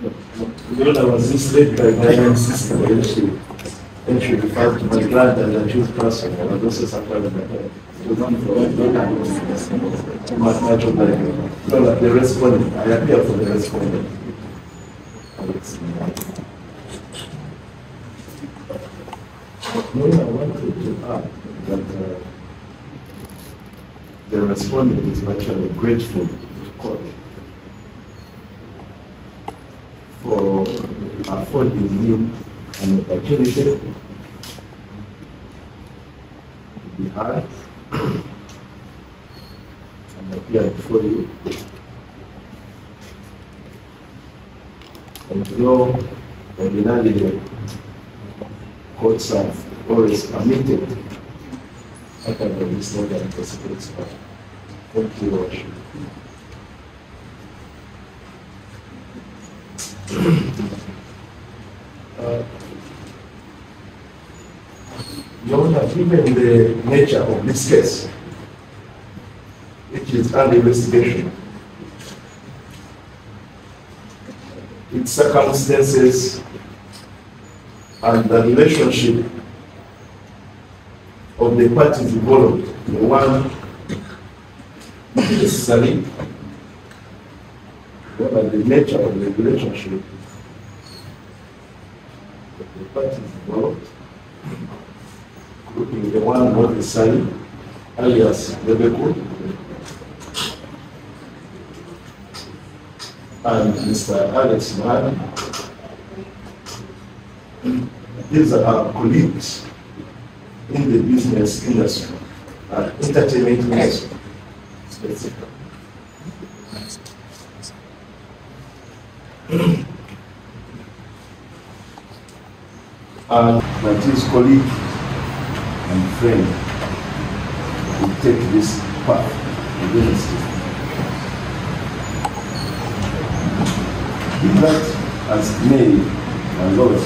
When I was misled by my own sister, when she referred to my grand as a Jewish person, I was also surprised by her. To not much of the respondent. I appear for the respondent. No, I wanted to add that the respondent is actually grateful to court for affording him an opportunity to be heard and appear before you. And though ordinarily courts have always permitted academics more than possibilities, but thank you, Worship. Your Honor, given the nature of this case, which is under investigation, its circumstances and the relationship of the parties involved, the one necessary, but the nature of the relationship of the parties involved, including the one not necessary, alias Bebe Cool, and Mr. Alex Mahani. These are our colleagues in the business industry, entertainment industry, specifically. And that his colleague and friend will take this path against him. Be that as may, my Lord,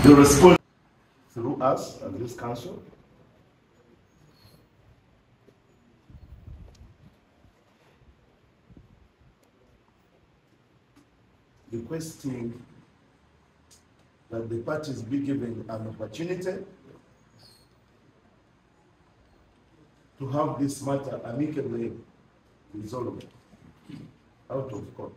the response through us and this council requesting that the parties be given an opportunity to have this matter amicably resolved out of court.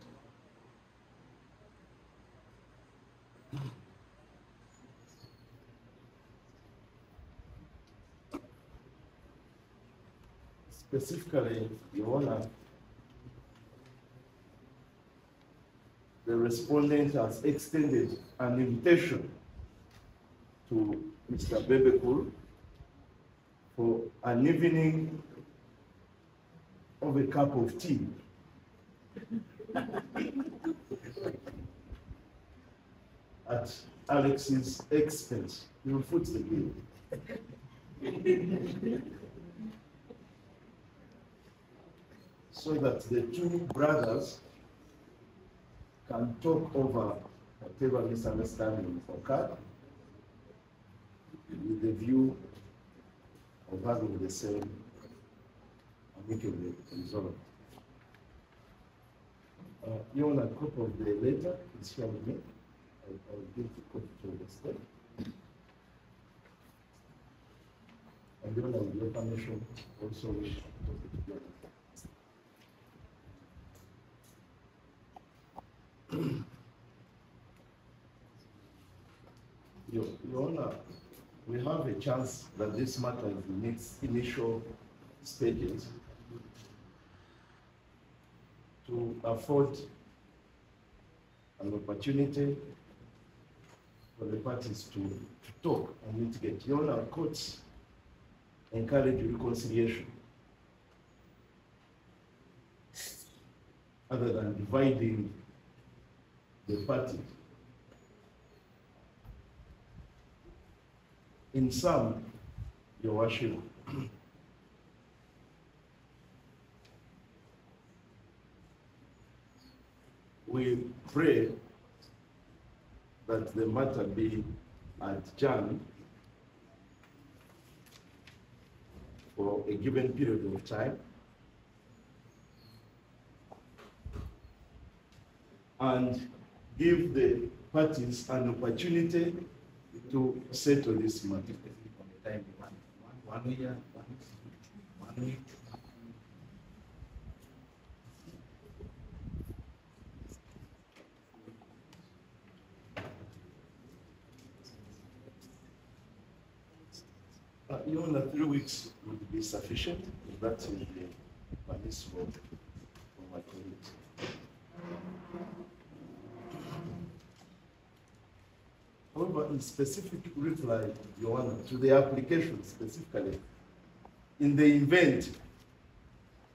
Specifically, Your Honor, the respondent has extended an invitation to Mr. Bebe Cool for an evening of a cup of tea at Alex's expense. He will foot the bill. So that the two brothers can talk over whatever misunderstanding occurred with the view of having the same amicably resolved. Your Honor, a copy of the letter is here with me. I will give the copy to the state. And Your Honor, with your permission, also wish to talk it together. Your Honor, we have a chance that this matter is in its initial stages to afford an opportunity for the parties to talk and mitigate. Your Honor, courts encourage reconciliation other than dividing the party. In sum, Your Worship, we pray that the matter be adjourned for a given period of time and give the parties an opportunity to settle this matter. One year, 1 week. Your Honor, 3 weeks would be sufficient if that is the permissible for my colleagues. However, in specific reply, Your Honor, to the application specifically, in the event,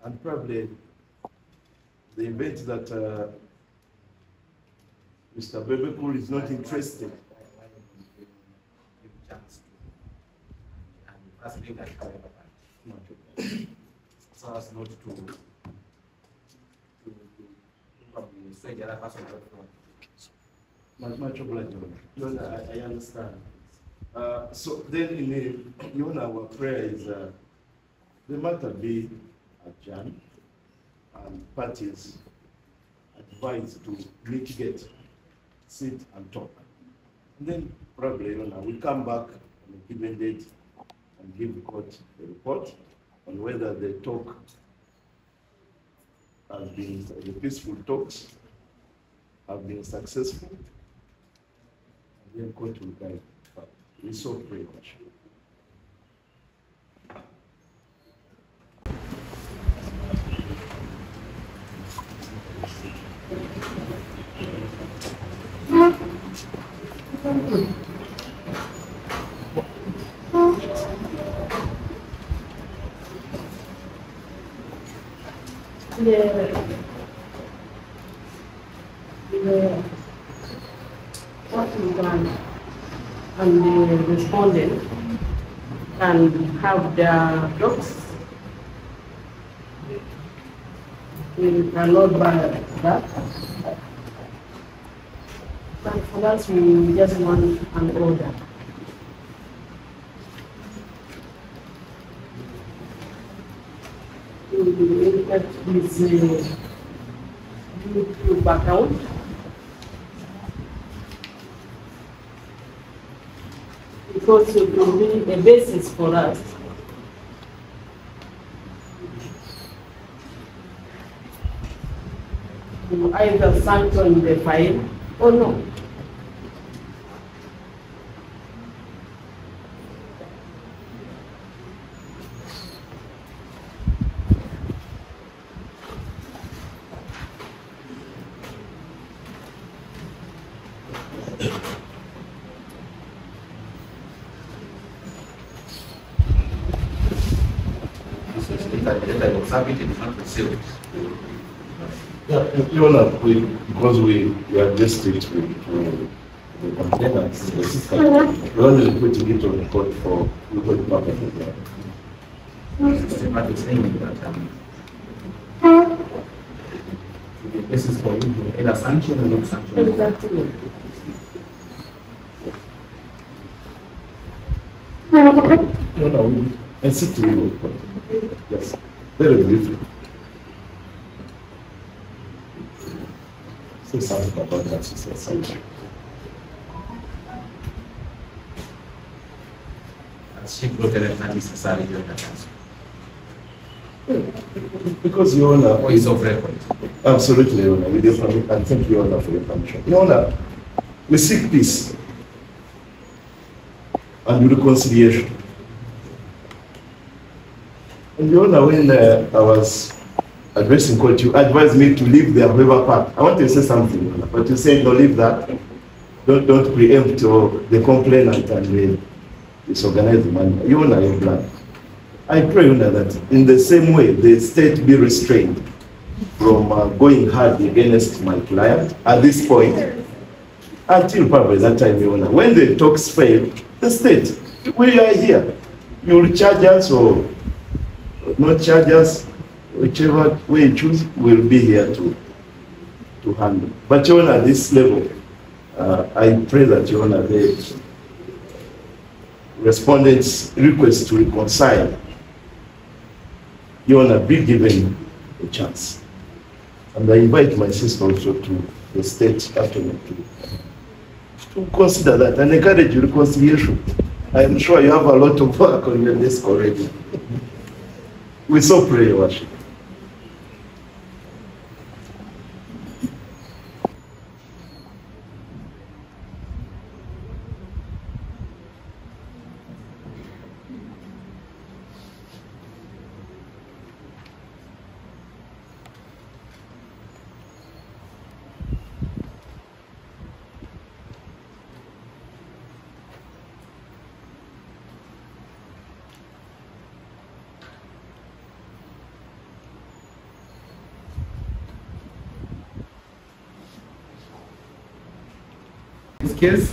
and probably the event that Mr. Bebekul is not interested. So as not to probably say the other person. Much obliged, Your Honor. I understand. So then, in Your Honor, our prayer is the matter be adjourned and parties advised to mitigate, sit and talk. And then probably, Your Honor, we come back on a given date and give the court a report on whether the talk has been, the peaceful talks have been successful. And then court will guide. We so pray much. What we done and the respondent can have their docs. We cannot buy that. But for us, we just want an order. His YouTube account. Because it will be a basis for us to either sanction the file or no. Your Honor, because we addressed it with the complainants, we're only putting it on the court for legal purposes. This is for you, either sanction or not sanction. Exactly. No, and sit to legal court. Yes, very briefly. Say something about that, sister. She brought it not necessary to the because Your Honor, voice of record. Absolutely, Your Honor. We definitely, and thank you, Your Honor, for your permission. Your Honor, we seek peace and reconciliation. And Your Honor, when I was addressing court, you advised me to leave the River Park. I want to say something, Your Honor, but you said don't leave that. Don't preempt the complainant and the disorganized man. Your Honor, your plan. I pray, Your Honor, that in the same way the state be restrained from going hard against my client at this point until probably that time, Your Honor. When the talks fail, the state, we are here. You will charge us or not charge us, whichever way you choose, we'll be here to handle. But Your Honor, at this level, I pray that, Your Honor, the respondents' request to reconcile, Your Honor, be given a chance. And I invite my sister also to the state have to consider that and encourage reconciliation. I am sure you have a lot of work on your desk already. We so pray, Your Worship. In this case,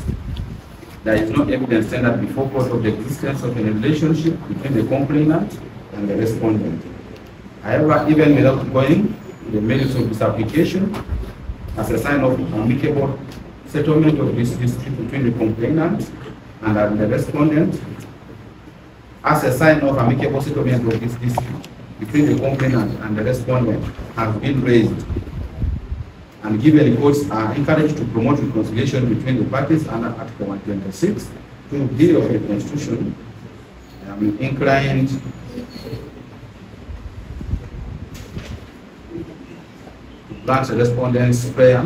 there is no evidence tendered before court of the existence of a relationship between the complainant and the respondent. However, even without going to the merits of this application, as a sign of amicable settlement of this dispute between the complainant and the respondent, as a sign of amicable settlement of this dispute between the complainant and the respondent have been raised, and given the courts are encouraged to promote reconciliation between the parties under Article 126 2D of the Constitution, I am inclined to grant the respondent's prayer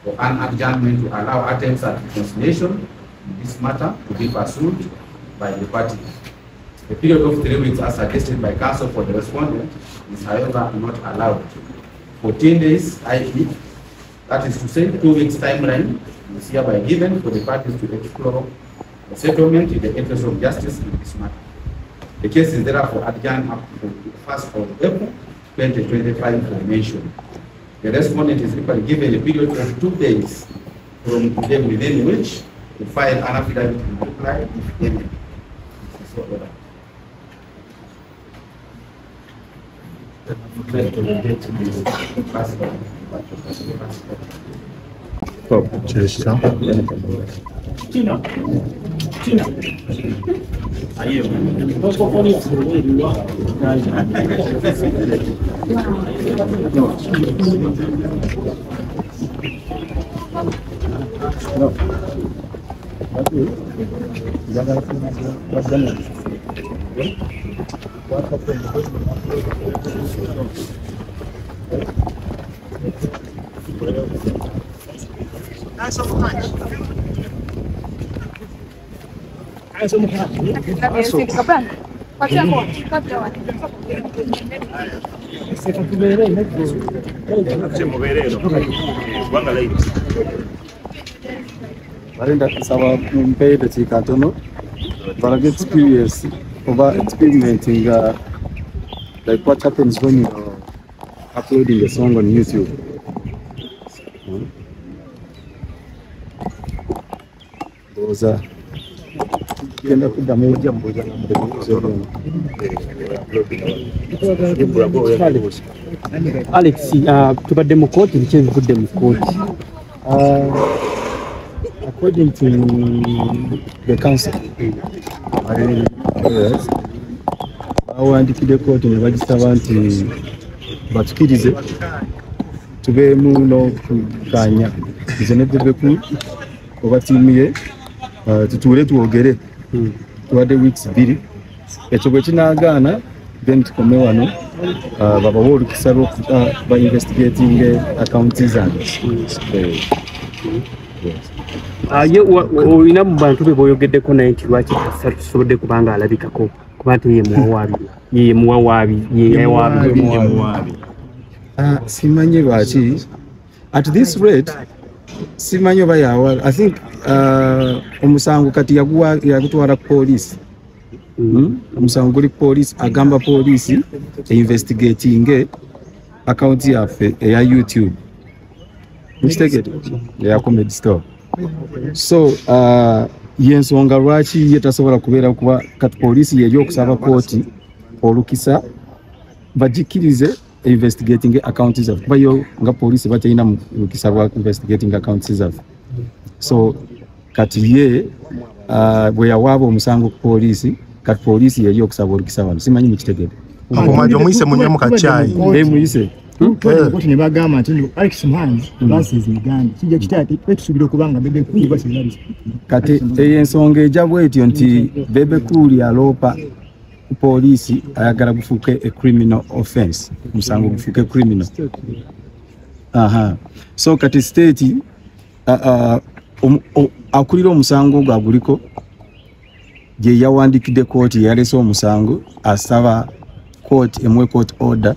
for an adjournment to allow attempts at reconciliation in this matter to be pursued by the parties. The period of 3 weeks as suggested by counsel for the respondent is however not allowed. 14 days, i.e., that is to say 2 weeks timeline is hereby given for the parties to explore the settlement in the interest of justice in this matter. The case is therefore adjourned up to the 1st of April 2025 for mention. The respondent is equally given a period of 2 days from today within which to file an affidavit in reply if any. Experience over experimenting like what happens when you're uploading a song on YouTube. Those are Alex, tubadde mu kooti biki ebivudde mu kooti? According to the council, bawandikidde kooti ne bagisaba nti batukirize tubeemu n'okukkaanya nze ne Bebeku oba ttiimu ye tutuule twogere. Tuwadde weeks 2, ekyo bwe kinaagaana then tukome wano babawe olukisa lw'okuba ba investigating accounts zange. Ye olina mu bantu be b'oyogeddeko naye nti lwaki tasobodde kubanga alabikako kuba nti ye muwawaabi. Simanyi lwaki at this rate simanyi oba yawa. I think omusango kati yagutwala ku poliisi. Omusango guli poliisi agamba poliisi investigating account yaffe eya YouTube mukitegedde eya Comedy Store. So yensonga lwaki ye tasobola kubeera kuba kati poliisi yeri okusaba kooti olukisa bagikirize investigating accounts zaffe kuba yo nga poliisi batalina lukisa lwa investigating accounts zaffe. So kati ye bwe yawaaba omusango ku poliisi kati poliisi yeri okusaba olukisa wano simanyi mukitegedde. Omumajo muyise munywe mu kacaayi. Muyise Kuti ne bagamba nti Alex Mhanzi basize Uganda kijja kitati twetusubira okubanga Bebe Cool basize kati eyensonga ejja bwetyo nti Bebe Cool aloopa poliisi ayagala gufuuke a criminal offense musango gufuuke criminal. So kati state akulira omusango gwa guliko je yawandikidde kooti yalese omusango asaba court emwe court order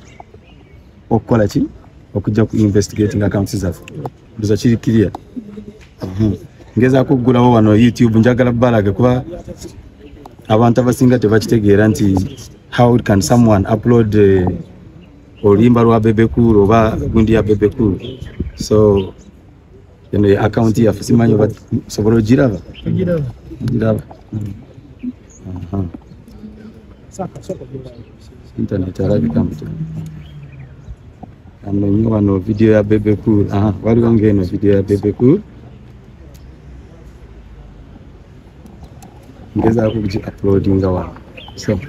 okukola ki okujja ku investigating accounts zaffe ndoza kiri clear. Ngeza kugulawo wano YouTube njagala balage kuba abantu abasinga tebakitegeera nti how can someone upload olimba lwa Bebe Cool oba gundi ya Bebe Cool. So ene account ya simanyo ba sobolo giraba internet arabi kamto amenyo wano video ya Bebe Cool. Wali wangeno video ya Bebe Cool ngeza kuji uploading wa so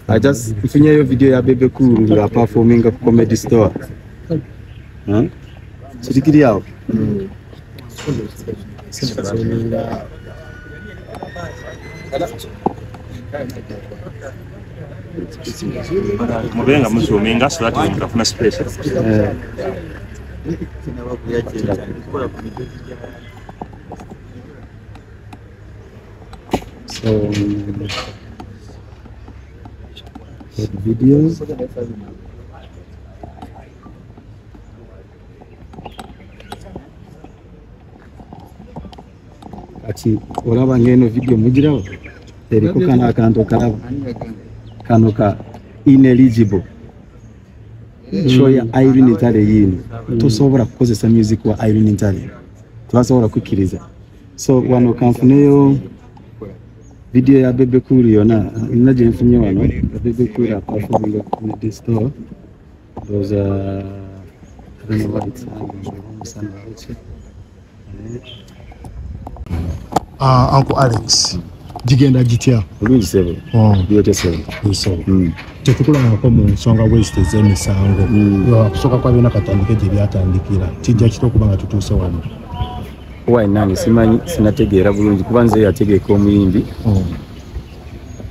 I just ifinya yo video ya Bebe Cool nga performing at Comedy Store. Chirikiri yao mubenga muzuminga so that mutafuna space. So videos ati olaba ngeno video mugirawo eriko kana akantu kalaba kano ka ineligible show ya Irene Ntale yino tosobora kukozesa music wa Irene Ntale twasobora kukiriza. So wano kanfuneyo video ya Bebe Cool yona inaje mfunye wano Bebe Cool a performing at the store. Those I don't know what it's Uncle Alex jigenda jitya bulungi sebe yote sebe tetukula ngako mu nsonga West z'emisango kusoka kwa bina katandike gye byatandikira kijja kitokubanga tutuuse wano why nani simanyi sinategeera bulungi kuba nze yategeeka omuyimbi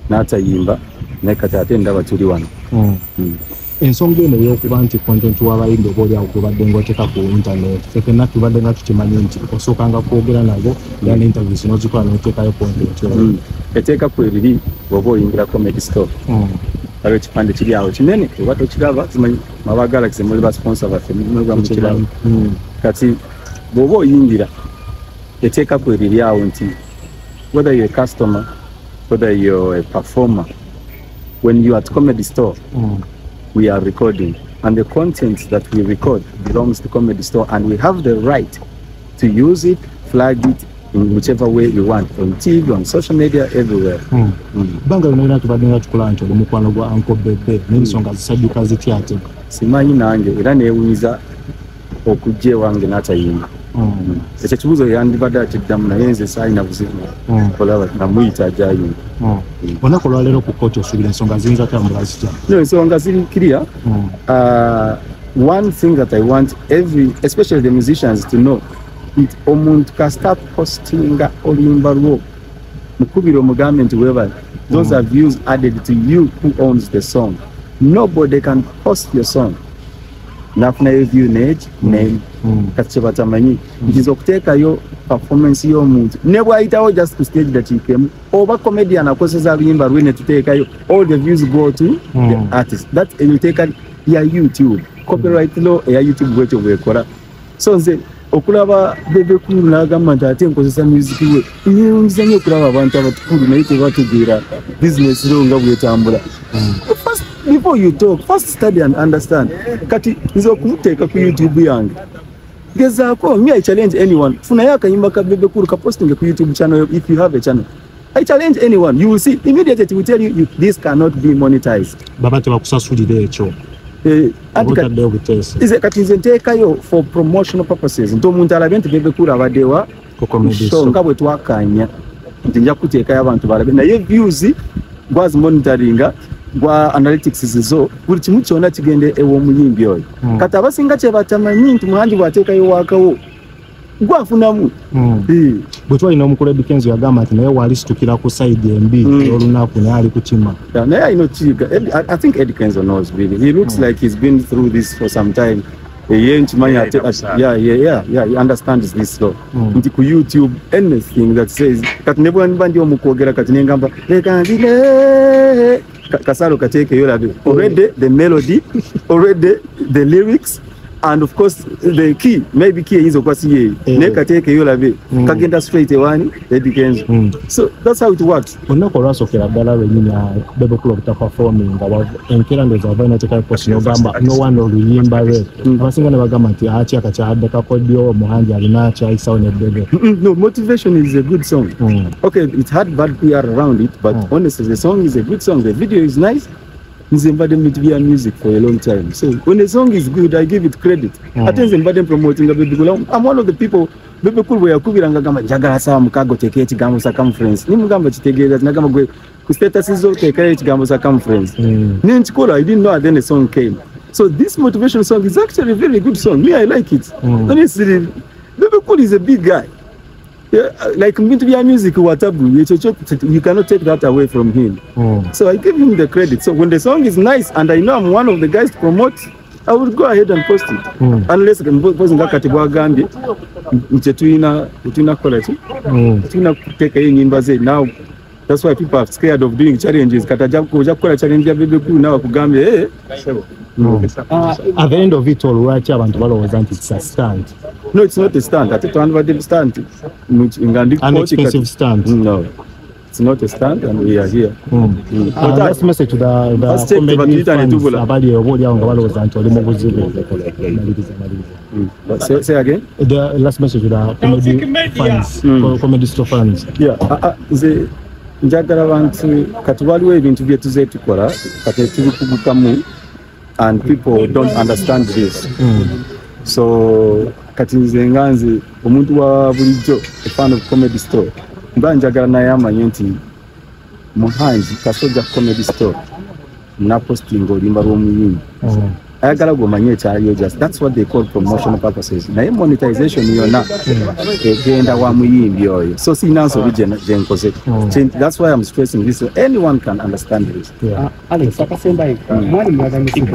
n'atayimba naye kati ate ndaba tuli wano. Ensonga eno y'okuba nti content w'abayimbi oba oliawo gubadde ng'oteeka ku internet fekena tubadde nga tukimanyi nti osookanga kwogera nabo yani interviews n'ozikola n'oteekayo content eteeka ku ebiri bw'oba oyingira Comedy Store waliwo ekipande kiri awo kinene oba tokiraba zimanyi maba Galaxy muli ba sponsor baffe mulimu mukiraba kati bw'oba oyingira eteeka ku ebiri awo nti whether you're a customer whether you're a performer when you are at Comedy Store we are recording and the content that we record belongs to Comedy Store and we have the right to use it, flag it in whichever way we want, on TV, on social media, everywhere. Banga unaona tubadinga tukula nto mukwano gwa Uncle Bebe n'ensonga zisajuka zityate simanyi nange era neewuunyisa okujje wange n'atayimba ekyo kibuzo yandibadde akiddamu naye nze saalina buzibu olaba namuyita ajayimba. Olunaku lwaleero ku kooti osuubira ensonga ziyinza tambula zitya? No, ensonga ziri clear. One thing that I want especially the musicians to know it omuntu kasita postinga oluyimba lwo mukubira omugambe nti weba those are views added to you who owns the song. Nobody can post your song nafuna view name kati kyebatamanyi nkiza okuteekayo performance y'omuntu ne bwayitawo just to stage that he came oba comedian akozesa luyimba lwe ne tuteekayo all the views go to the artist that eteeka ya YouTube copyright law ya YouTube bwekyo bwekola. So nze okulaba Bebe Cool n'agamba nti ate nkozesa music we nyinza nnyo okulaba abantu abatukulu naye tebategeera business law nga bwetambula. Before you talk, first study and understand. Kati nzo kumuteeka ku YouTube yange. Gezaako, me I challenge anyone. Funa yaka yimba ka Bebe Cool ka posting ku YouTube channel if you have a channel. I challenge anyone. You will see immediately it will tell you this cannot be monetized. Baba tebakusasulira ekyo. Kati nze nteekayo for promotional purposes. Nti omuntu alabe nti Bebe Cool abaddewa so nga bwe twakanya nti nja kuteekayo abantu balabe naye views gwazi monitoringa gwa analytics zizo buli kimu kyonna kigende ew'omuyimbi oyo kati abasinga kye batamanyi nti Muhanji bw'ateekayo waakawo gwafunamu bwe twalina omukulu Edikenzo yagamba nti naye waali situkira ku side embi olunaku naye ali kukima naye alina okiyiga. I think Edikenzo knows really. He looks like he's been through this for some time. He understands this law. Nti ku YouTube anything that says kati ne bw'aniba ndi omukwogera kati ne ngamba leka ndile kasalo kateeke yolabe already the melody, already the lyrics, and of course the key, maybe key is okwasiye neka take yolabe kagenda straight ewani Edikenzo. So that's how it works. Onako lwasokera ddala lwenyini Bebe Cool okuta performing enkera ndoza avaina teka post nogamba no one oluyimba lwe abasinga ne bagamba nti akyaka kyaddeka kodyo Muhanji alina kyayisa ne Bebe. No, Motivation is a good song. Okay, it had bad PR around it, but honestly the song is a good song. The video is nice. He's embodied via music for a long time. So when the song is good, I give it credit. I think embodied promoting the Bebe Cool. I'm one of the people. Bebe Cool we yakubiranga gamba jagala sawa mukago teke ekigambo sa conference. Ni mugamba kitegeeza nagamba gwe ku status zo teke ekigambo sa conference. Ninchikola, I didn't know then the song came. So this motivation song is actually a very good song. Me, I like it. Honestly, Bebe Cool is a big guy. Yeah, like via music, whatever you cannot take that away from him. So I give him the credit. So when the song is nice and I know I'm one of the guys to promote, I would go ahead and post it. Unless ngakatibwa gambi tuina quality. Tuina kuteka nyimba ze now. That's why people are scared of doing challenges. Kataja kuja challenge ya Bebe Cool now kugambe at the end of it all lwaki abantu balowooza nti it's a stunt? No, it's not a stunt. I think to stunt. An expensive stunt. No, it's not a stunt, and we are here. Last message to the comedy fans abali oboli awo nga balowooza nti oli mu buzibu. Say again. The last message to the comedy fans, comedy store fans. Yeah, njagala abantu kati waliwo ebintu bye tuze tukola kati tubikugukamu and people don't understand this. So kati nze nganze omuntu wa bulijjo a fan of comedy store mba njagala naye amanye nti Muhanji Kasoja comedy store na posting olimba lw'omuyimbi ayagala gomanye ekyaliyo just that's what they call promotional purposes naye monetization yonna egenda wa muyimbi oyo so sina nsobi gye nkoze. That's why I'm stressing this so anyone can understand this. Alex akasemba mwali mwaganyisa